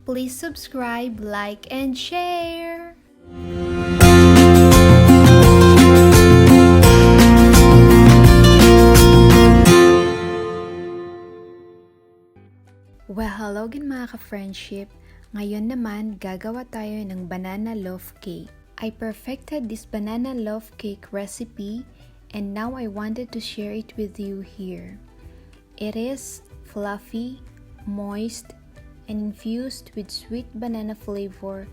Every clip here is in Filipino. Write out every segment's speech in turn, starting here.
Please subscribe, like, and share! Well, hello again mga ka-friendship. Ngayon naman, gagawa tayo ng banana loaf cake. I perfected this banana loaf cake recipe and now I wanted to share it with you here. It is fluffy, moist, and infused with sweet banana flavor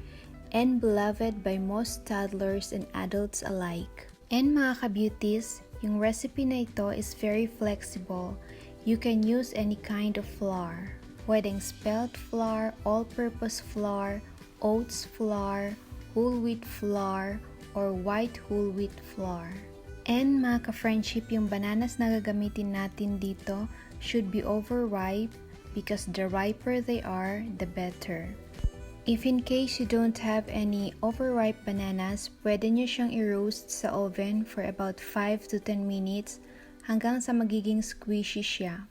and beloved by most toddlers and adults alike. And mga ka-beauties, yung recipe na ito is very flexible. You can use any kind of flour. Pwedeng spelt flour, all-purpose flour, oats flour, whole wheat flour, or white whole wheat flour. And mga ka-friendship, yung bananas na gagamitin natin dito should be overripe because the riper they are, the better. If in case you don't have any overripe bananas, pwede nyo siyang i-roast sa oven for about 5 to 10 minutes hanggang sa magiging squishy siya.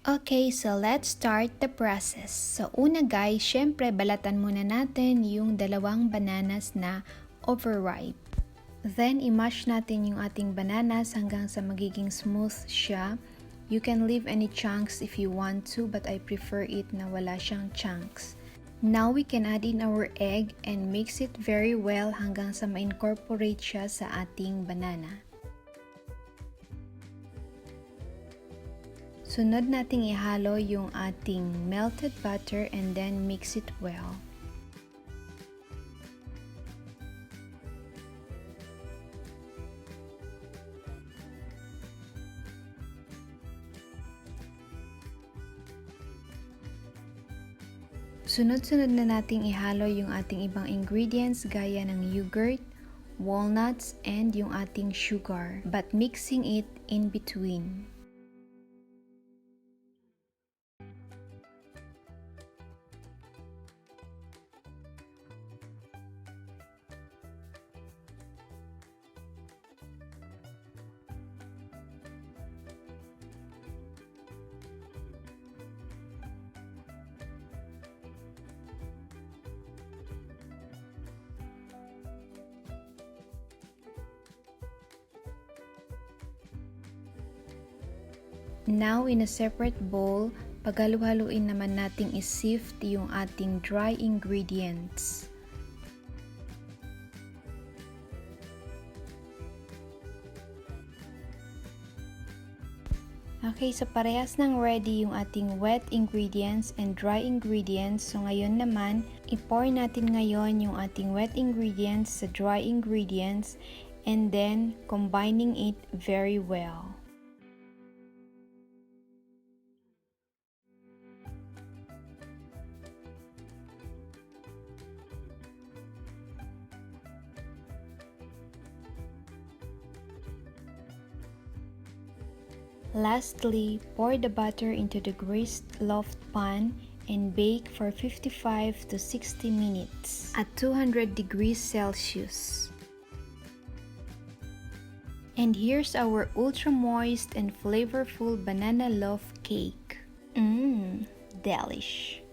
Okay, so let's start the process. So una guys, syempre balatan muna natin yung dalawang bananas na overripe. Then i-mash natin yung ating bananas hanggang sa magiging smooth siya. You can leave any chunks if you want to, but I prefer it na wala siyang chunks. Now we can add in our egg and mix it very well hanggang sa ma-incorporate siya sa ating banana. Sunod nating ihalo yung ating melted butter and then mix it well. Sunod-sunod na nating ihalo yung ating ibang ingredients gaya ng yogurt, walnuts, and yung ating sugar, but mixing it in between. Now, in a separate bowl, paghalu-haluin naman nating i-sift yung ating dry ingredients. Okay, so parehas nang ready yung ating wet ingredients and dry ingredients. So ngayon naman, i-pour natin ngayon yung ating wet ingredients sa dry ingredients and then combining it very well. Lastly, pour the butter into the greased loaf pan and bake for 55 to 60 minutes at 200 degrees Celsius. And here's our ultra moist and flavorful banana loaf cake. Delish!